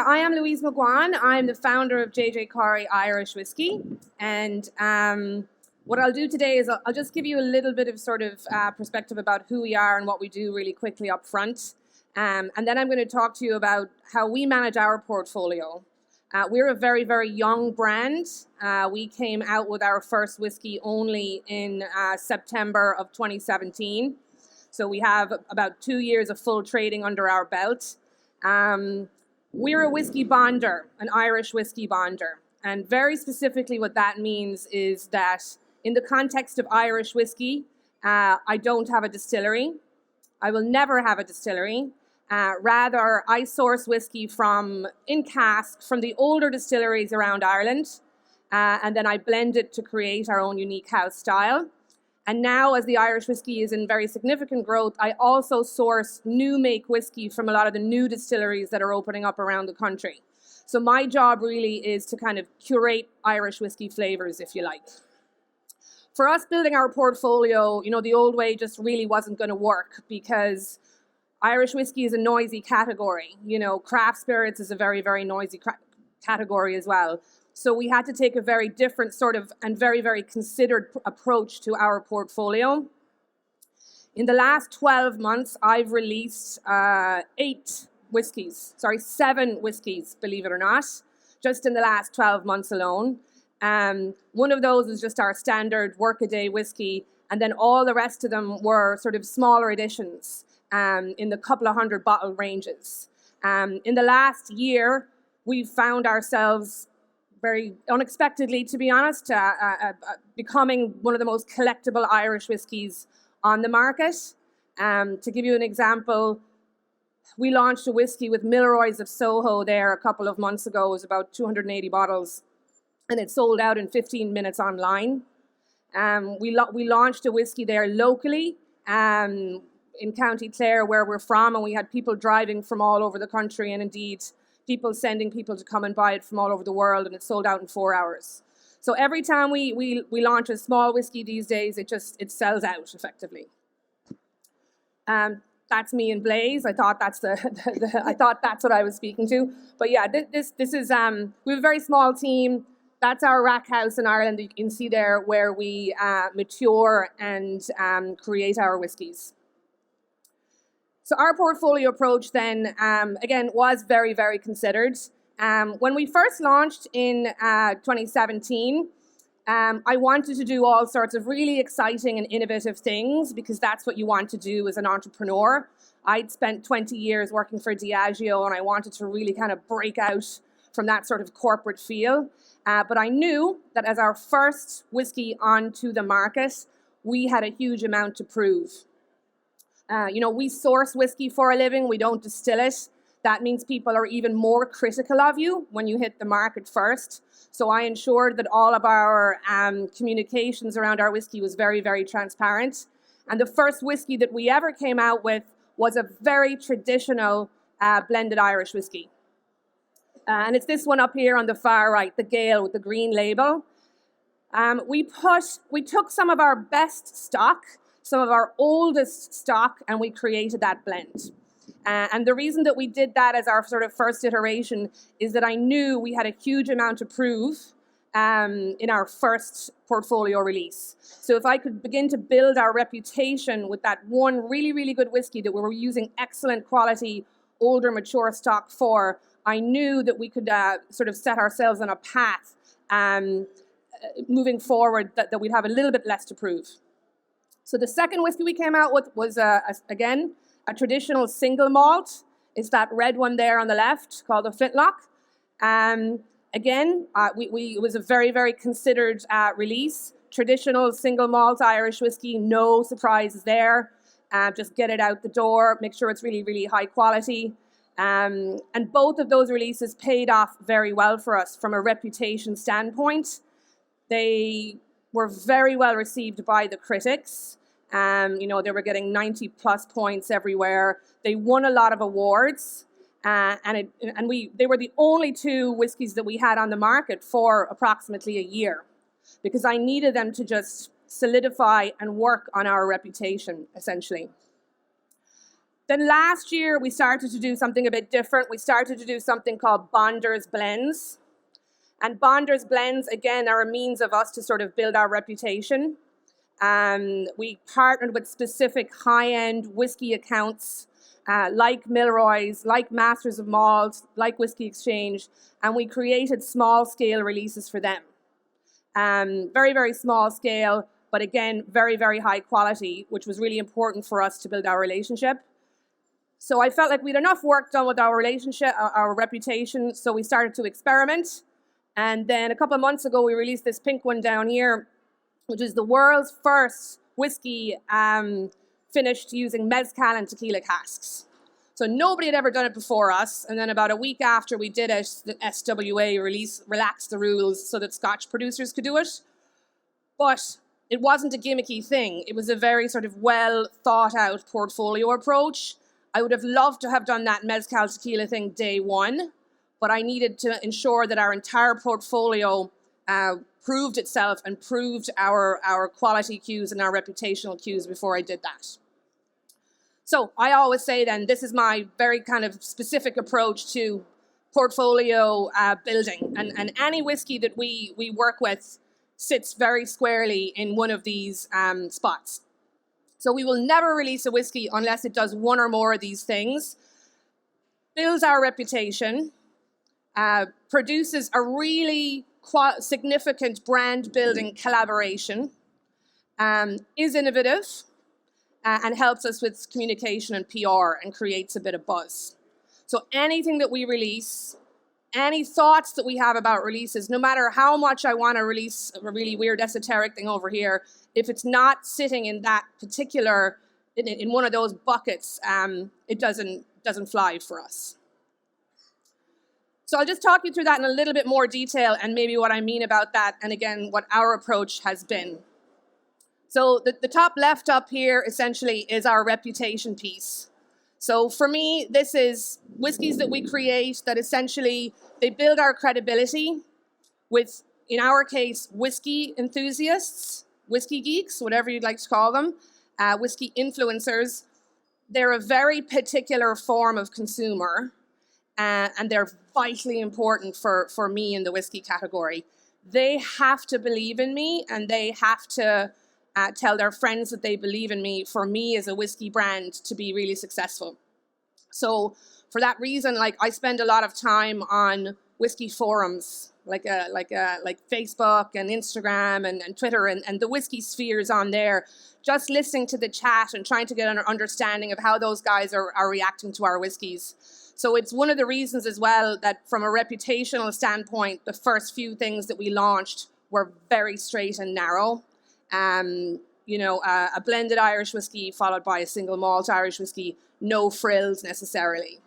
I am Louise McGuane. I'm the founder of Corry Irish Whiskey. And what I'll do today is I'll just give you a little bit of sort of perspective about who we are and what we do really quickly up front. And then I'm going to talk to you about how we manage our portfolio. We're a very, very young brand. We came out with our first whiskey only in September of 2017. So we have about 2 years of full trading under our belt. We're a whiskey bonder, an Irish whiskey bonder. And very specifically what that means is that in the context of Irish whiskey, I don't have a distillery. I will never have a distillery. Rather, I source whiskey in cask from the older distilleries around Ireland, and then I blend it to create our own unique house style. And now, as the Irish whiskey is in very significant growth, I also source new make whiskey from a lot of the new distilleries that are opening up around the country. So my job really is to kind of curate Irish whiskey flavors, if you like. For us building our portfolio, the old way just really wasn't going to work because Irish whiskey is a noisy category. Craft spirits is a very, very noisy category as well. So we had to take a very different sort of and very, very considered approach to our portfolio. In the last 12 months, I've released 7 whiskeys, believe it or not, just in the last 12 months alone. One of those is just our standard workaday whiskey, and then all the rest of them were sort of smaller editions in the couple of hundred bottle ranges. In the last year, we've found ourselves very unexpectedly, to be honest, becoming one of the most collectible Irish whiskies on the market. To give you an example, we launched a whiskey with Milroy's of Soho there a couple of months ago. It was about 280 bottles, and it sold out in 15 minutes online. We launched a whiskey there locally in County Clare, where we're from, and we had people driving from all over the country, and indeed people sending people to come and buy it from all over the world, and it sold out in 4 hours. So every time we launch a small whiskey these days, it sells out effectively. That's me and Blaze. I thought that's what I was speaking to. But yeah, this is we have a very small team. That's our rack house in Ireland. You can see there where we mature and create our whiskies. So our portfolio approach then, again, was very, very considered. When we first launched in 2017, I wanted to do all sorts of really exciting and innovative things because that's what you want to do as an entrepreneur. I'd spent 20 years working for Diageo, and I wanted to really kind of break out from that sort of corporate feel. But I knew that as our first whiskey onto the market, we had a huge amount to prove. We source whiskey for a living. We don't distill it. That means people are even more critical of you when you hit the market first. So I ensured that all of our communications around our whiskey was very, very transparent. And the first whiskey that we ever came out with was a very traditional blended Irish whiskey. And it's this one up here on the far right, the Gale with the green label. We took some of our best stock, some of our oldest stock, and we created that blend. And the reason that we did that as our sort of first iteration is that I knew we had a huge amount to prove in our first portfolio release. So if I could begin to build our reputation with that one really, really good whiskey that we were using excellent quality, older, mature stock for, I knew that we could sort of set ourselves on a path moving forward that we'd have a little bit less to prove. So the second whiskey we came out with was, again, a traditional single malt. It's that red one there on the left called the Flintlock. Again, it was a very, very considered release. Traditional single malt Irish whiskey, no surprises there. Just get it out the door, make sure it's really, really high quality. And both of those releases paid off very well for us from a reputation standpoint. They were very well received by the critics. They were getting 90 plus points everywhere. They won a lot of awards, and they were the only 2 whiskies that we had on the market for approximately a year, because I needed them to just solidify and work on our reputation, essentially. Then last year, we started to do something a bit different. We started to do something called Bonders Blends. And Bonders Blends, again, are a means of us to sort of build our reputation. We partnered with specific high-end whiskey accounts like Milroy's, like Masters of Malt, like Whiskey Exchange, and we created small-scale releases for them. Very, very small scale, but again, very, very high quality, which was really important for us to build our relationship. So I felt like we had enough work done with our relationship, our reputation, so we started to experiment. And then a couple of months ago, we released this pink one down here, which is the world's first whiskey finished using mezcal and tequila casks. So nobody had ever done it before us. And then about a week after we did it, the SWA relaxed the rules so that Scotch producers could do it. But it wasn't a gimmicky thing. It was a very sort of well thought out portfolio approach. I would have loved to have done that mezcal tequila thing day one, but I needed to ensure that our entire portfolio proved itself and proved our quality cues and our reputational cues before I did that. So I always say then, this is my very kind of specific approach to portfolio building. And any whiskey that we work with sits very squarely in one of these spots. So we will never release a whiskey unless it does one or more of these things. Builds our reputation, produces a really significant brand building collaboration, is innovative, and helps us with communication and PR and creates a bit of buzz. So anything that we release, any thoughts that we have about releases, no matter how much I want to release a really weird esoteric thing over here, if it's not sitting in that particular, in one of those buckets, it doesn't fly for us. So I'll just talk you through that in a little bit more detail and maybe what I mean about that, and again, what our approach has been. So the top left up here essentially is our reputation piece. So for me, this is whiskeys that we create that essentially, they build our credibility with, in our case, whiskey enthusiasts, whiskey geeks, whatever you'd like to call them, whiskey influencers. They're a very particular form of consumer, and they're vitally important for me in the whiskey category. They have to believe in me, and they have to tell their friends that they believe in me for me as a whiskey brand to be really successful. So for that reason, like I spend a lot of time on whiskey forums, like Facebook and Instagram and Twitter and the whiskey spheres on there, just listening to the chat and trying to get an understanding of how those guys are reacting to our whiskeys. So it's one of the reasons as well that from a reputational standpoint, the first few things that we launched were very straight and narrow. A blended Irish whiskey followed by a single malt Irish whiskey, no frills necessarily.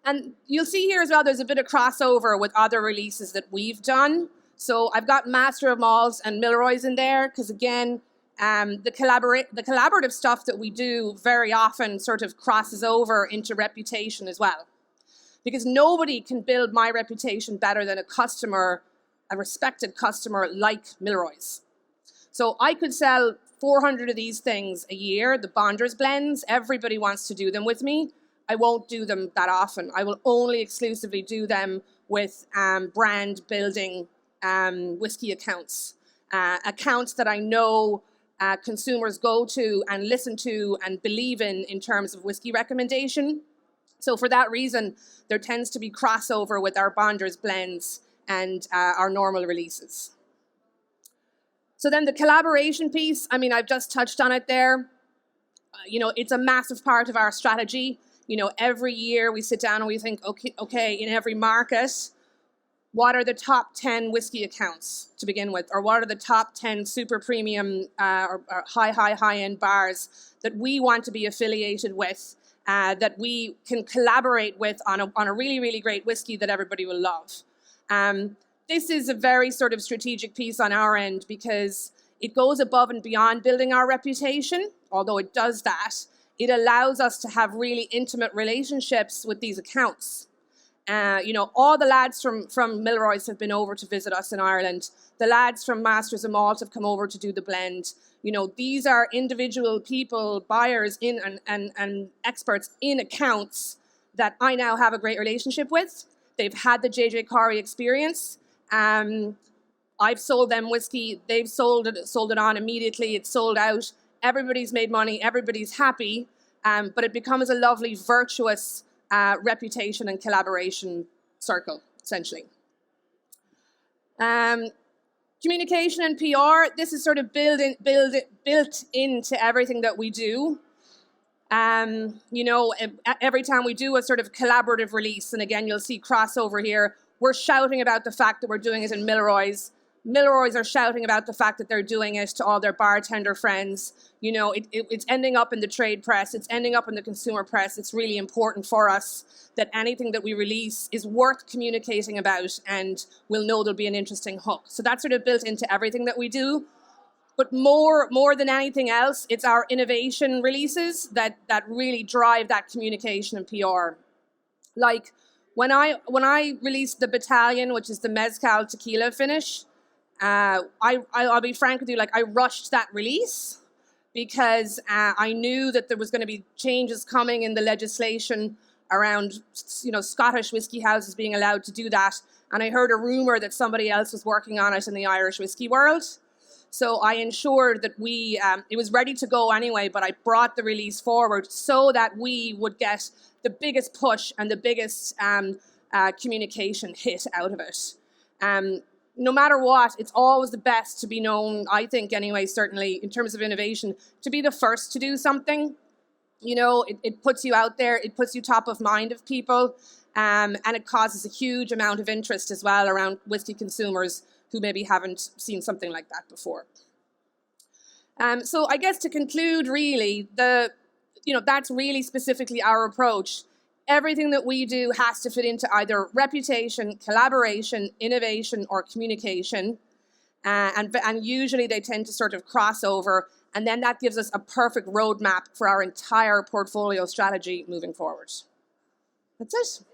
And you'll see here as well, there's a bit of crossover with other releases that we've done. So I've got Master of Malts and Milroy's in there, because again, the collaborative stuff that we do very often sort of crosses over into reputation as well. Because nobody can build my reputation better than a respected customer like Milroy's. So I could sell 400 of these things a year, the Bonders blends. Everybody wants to do them with me. I won't do them that often. I will only exclusively do them with brand building whiskey accounts. Accounts that I know consumers go to and listen to and believe in terms of whiskey recommendation. So for that reason, there tends to be crossover with our Bonders blends and our normal releases. So then the collaboration piece, I mean, I've just touched on it there. It's a massive part of our strategy. Every year we sit down and we think, okay, in every market, what are the top 10 whiskey accounts to begin with? Or what are the top 10 super premium or high-end bars that we want to be affiliated with, that we can collaborate with on a really, really great whiskey that everybody will love? This is a very sort of strategic piece on our end because it goes above and beyond building our reputation. Although it does that, it allows us to have really intimate relationships with these accounts. All the lads from Milroy's have been over to visit us in Ireland. The lads from Masters of Malt have come over to do the blend. You know, these are individual people, buyers in and experts in accounts that I now have a great relationship with. They've had the JJ Corry experience. I've sold them whiskey. They've sold it on immediately. It's sold out. Everybody's made money. Everybody's happy. But it becomes a lovely, virtuous reputation and collaboration circle, essentially. Communication and PR, this is sort of built into everything that we do. You know, every time we do a sort of collaborative release, and again, you'll see crossover here, we're shouting about the fact that we're doing it in Milroy's. Milroy's are shouting about the fact that they're doing it to all their bartender friends. You know, it's ending up in the trade press. It's ending up in the consumer press. It's really important for us that anything that we release is worth communicating about, and we'll know there'll be an interesting hook. So that's sort of built into everything that we do. But more than anything else, it's our innovation releases that really drive that communication and PR. Like when I released the Battalion, which is the mezcal tequila finish, I'll be frank with you, like I rushed that release because I knew that there was going to be changes coming in the legislation around, you know, Scottish whiskey houses being allowed to do that. And I heard a rumor that somebody else was working on it in the Irish whiskey world. So I ensured that it was ready to go anyway, but I brought the release forward so that we would get the biggest push and the biggest communication hit out of it. No matter what, it's always the best to be known, I think anyway, certainly in terms of innovation, to be the first to do something. You know, it puts you out there, it puts you top of mind of people, and it causes a huge amount of interest as well around whiskey consumers who maybe haven't seen something like that before. So I guess to conclude, really, that's really specifically our approach. Everything that we do has to fit into either reputation, collaboration, innovation, or communication. And usually they tend to sort of cross over, and then that gives us a perfect roadmap for our entire portfolio strategy moving forward. That's it.